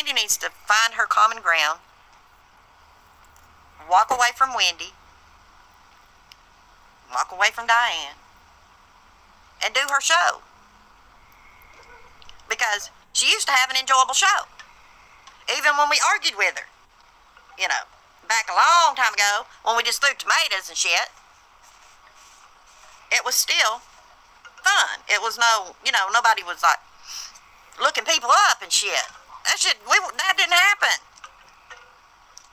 Wendy needs to find her common ground, walk away from Wendy, walk away from Diane, and do her show. Because she used to have an enjoyable show. Even when we argued with her. You know, back a long time ago, when we just threw tomatoes and shit, it was still fun. It was nobody was like looking people up and shit. That didn't happen.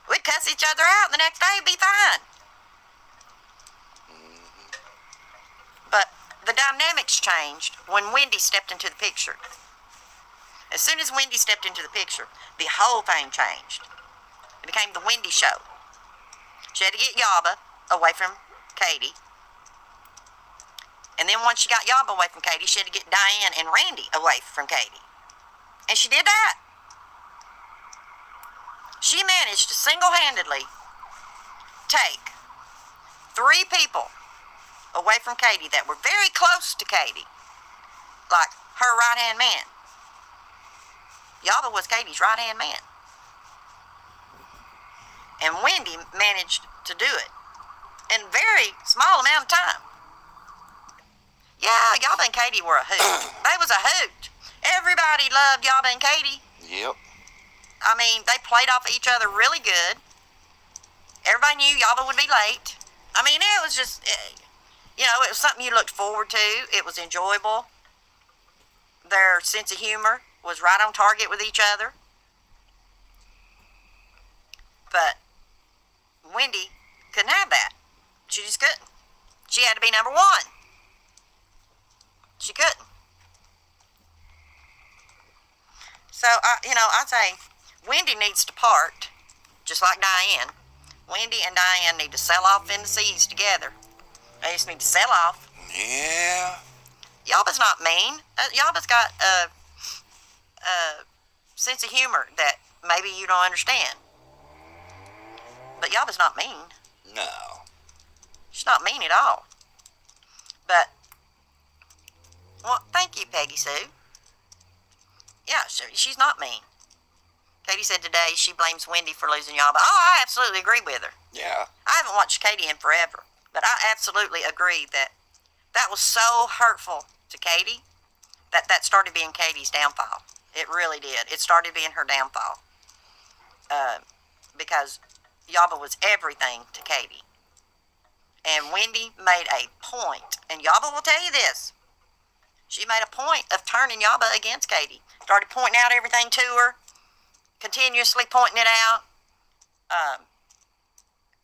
We'd cuss each other out, and the next day it'd be fine. But the dynamics changed when Wendy stepped into the picture. As soon as Wendy stepped into the picture, the whole thing changed. It became the Wendy show. She had to get Yaba away from Katie. And then once she got Yaba away from Katie, she had to get Diane and Randy away from Katie. And she did that. She managed to single-handedly take 3 people away from Katie that were very close to Katie, like her right-hand man. Yaba was Katie's right-hand man. And Wendy managed to do it in a very small amount of time. Yeah, Yaba and Katie were a hoot. They was a hoot. Everybody loved Yaba and Katie. Yep. I mean, they played off each other really good. Everybody knew Yaba would be late. I mean, it was just, it was something you looked forward to. It was enjoyable. Their sense of humor was right on target with each other. But Wendy couldn't have that. She just couldn't. She had to be number 1. She couldn't. So, I'd say Wendy needs to part, just like Diane. Wendy and Diane need to sell off in the seas together. They just need to sell off. Yeah. Yaba's not mean. Yaba's got a sense of humor that maybe you don't understand. But Yaba's not mean. No. She's not mean at all. But, well, thank you, Peggy Sue. Yeah, she's not mean. Katie said today she blames Wendy for losing Yaba. Oh, I absolutely agree with her. Yeah. I haven't watched Katie in forever, but I absolutely agree that was so hurtful to Katie that started being Katie's downfall. It really did. It started being her downfall. Because Yaba was everything to Katie. And Wendy made a point, and Yaba will tell you this. She made a point of turning Yaba against Katie. Started pointing out everything to her, continuously pointing it out,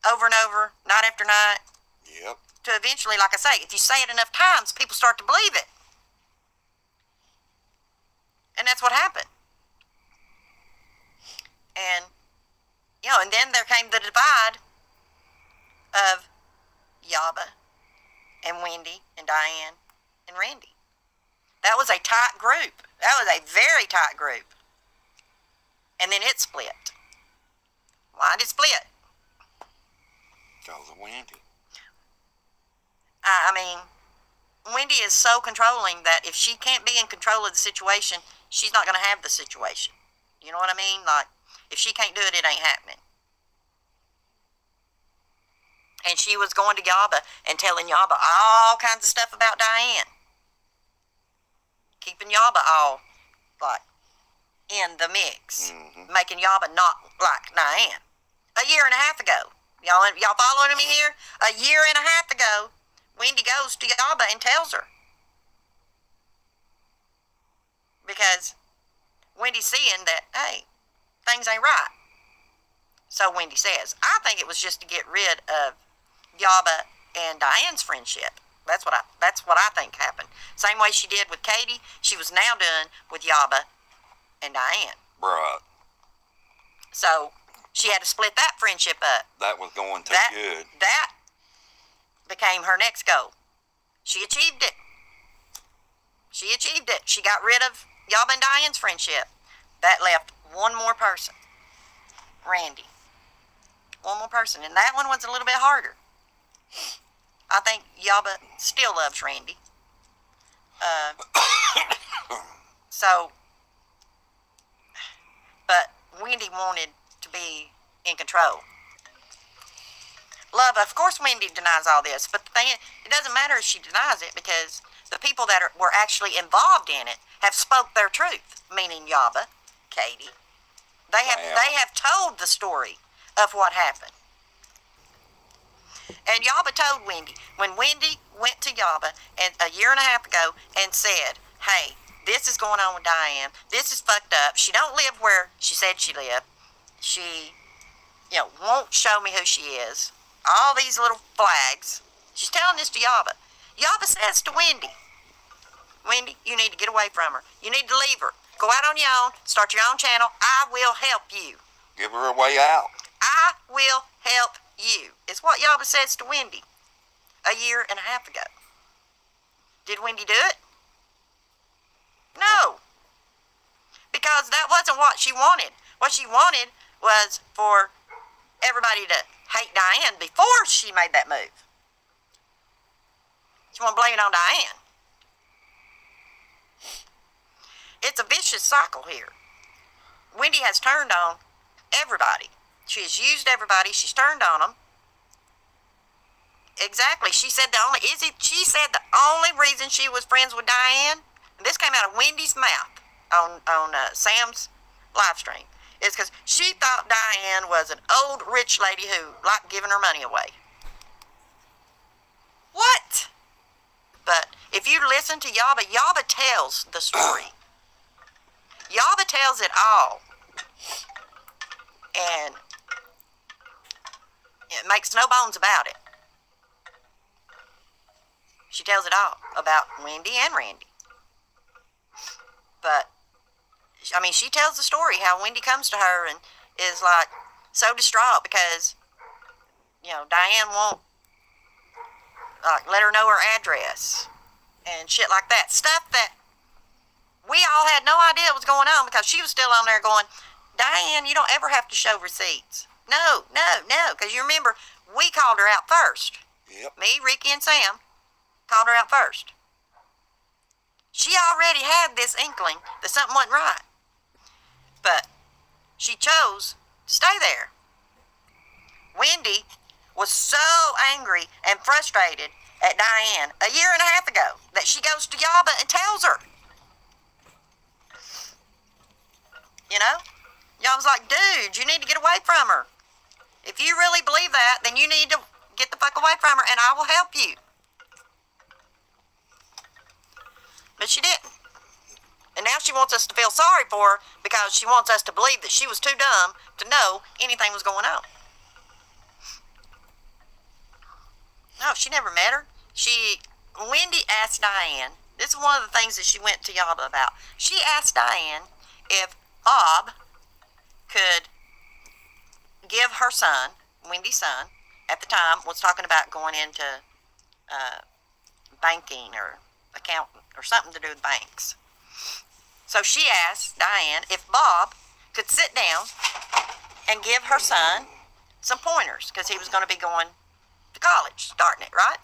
over and over, night after night. Yep. To eventually, like I say, if you say it enough times, people start to believe it. And that's what happened. And, and then there came the divide of Yaba and Wendy and Diane and Randy. That was a tight group. That was a very tight group. And then it split. Why did it split? Because of Wendy. I mean, Wendy is so controlling that if she can't be in control of the situation, she's not going to have the situation. You know what I mean? Like, if she can't do it, it ain't happening. And she was going to Yaba and telling Yaba all kinds of stuff about Diane. Keeping Yaba all, like, in the mix. Mm-hmm. Making Yaba not like Diane. A year and a half ago. Y'all following me here? A year and a half ago, Wendy goes to Yaba and tells her. Because Wendy's seeing that, hey, things ain't right. So Wendy says, I think it was just to get rid of Yaba and Diane's friendship. That's what I think happened. Same way she did with Katie, she was now done with Yaba and Diane. Right. So she had to split that friendship up. That was going too good. That became her next goal. She achieved it. She got rid of Yaba and Diane's friendship. That left one more person. Randy. One more person. And that one was a little bit harder. I think Yaba still loves Randy. But Wendy wanted to be in control. Love, of course Wendy denies all this, but the thing is, it doesn't matter if she denies it because the people that were actually involved in it have spoke their truth, meaning Yaba, Katie. They have told the story of what happened. And Yaba told Wendy, when Wendy went to Yaba a year and a half ago and said, hey, this is going on with Diane. This is fucked up. She don't live where she said she lived. She, won't show me who she is. All these little flags. She's telling this to Yaba. Yaba says to Wendy, Wendy, you need to get away from her. You need to leave her. Go out on your own. Start your own channel. I will help you. Give her a way out. I will help you. It's what Yaba says to Wendy a year and a half ago. Did Wendy do it? No. Because that wasn't what she wanted. What she wanted was for everybody to hate Diane before she made that move. She wanted to blame it on Diane. It's a vicious cycle here. Wendy has turned on everybody. She has used everybody. She's turned on them. Exactly. She said the only reason she was friends with Diane, and this came out of Wendy's mouth on Sam's live stream, is because she thought Diane was an old rich lady who liked giving her money away. What? But if you listen to Yaba, Yaba tells the story. Yaba tells it all. And it makes no bones about it. She tells it all about Wendy and Randy. But, I mean, she tells the story how Wendy comes to her and is like so distraught because, Diane won't let her know her address and shit like that. Stuff that we all had no idea was going on because she was still on there going, Diane, you don't ever have to show receipts. No, because you remember, we called her out first. Yep. Me, Ricky, and Sam called her out first. She already had this inkling that something wasn't right. But she chose to stay there. Wendy was so angry and frustrated at Diane a year and a half ago that she goes to Yaba and tells her. Yaba's like, dude, you need to get away from her. If you really believe that, then you need to get the fuck away from her and I will help you. But she didn't. And now she wants us to feel sorry for her because she wants us to believe that she was too dumb to know anything was going on. No, she never met her. Wendy asked Diane, this is one of the things that she went to Yaba about. She asked Diane if Bob could give her son, Wendy's son, at the time was talking about going into banking or accountant or something to do with banks. So she asked Diane if Bob could sit down and give her son some pointers because he was going to be going to college, starting it, right?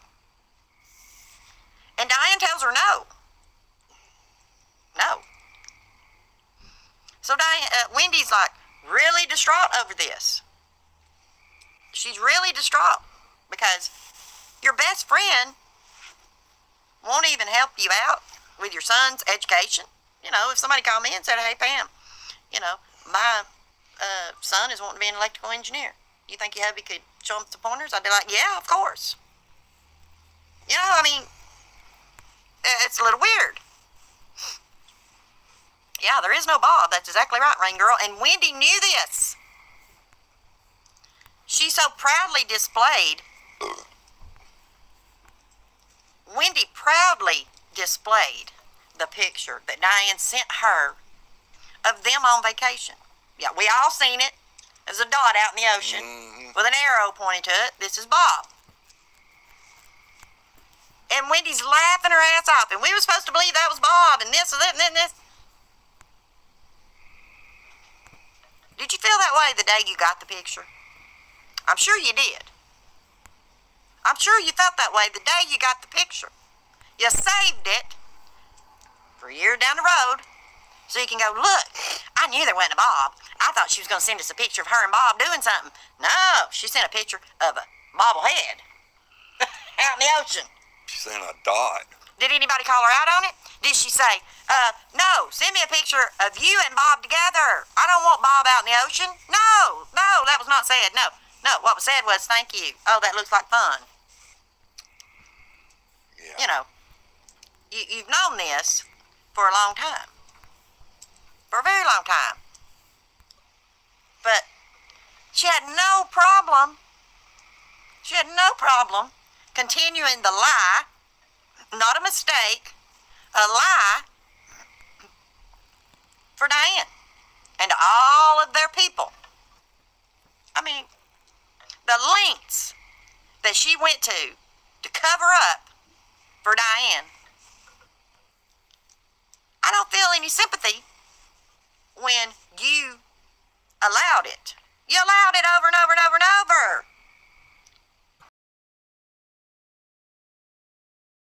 And Diane tells her no. No. So Wendy's like really distraught over this. She's really distraught because your best friend won't even help you out with your son's education. If somebody called me and said, hey, Pam, my son is wanting to be an electrical engineer. You think your hubby could show him some pointers? I'd be like, yeah, of course. It's a little weird. Yeah, there is no Bob. That's exactly right, Rain Girl. And Wendy knew this. She so proudly displayed. Wendy proudly displayed the picture that Diane sent her of them on vacation. Yeah, we all seen it. There's a dot out in the ocean with an arrow pointing to it. This is Bob. And Wendy's laughing her ass off. And we were supposed to believe that was Bob and this and that and this. Did you feel that way the day you got the picture? I'm sure you did. I'm sure you felt that way the day you got the picture. You saved it for a year down the road so you can go, look, I knew there wasn't a Bob. I I thought she was going to send us a picture of her and Bob doing something. No, she sent a picture of a bobblehead out in the ocean. She sent a dot. Did anybody call her out on it? Did she say, no, send me a picture of you and Bob together. I don't want Bob out in the ocean. No, that was not said. No, what was said was, thank you. Oh, that looks like fun. Yeah. You know, you've known this for a long time. For a very long time. But she had no problem. She had no problem continuing the lie. Not a mistake. A lie for Diane and all of their people. I mean, the lengths that she went to cover up for Diane. I don't feel any sympathy when you allowed it. You allowed it over and over and over and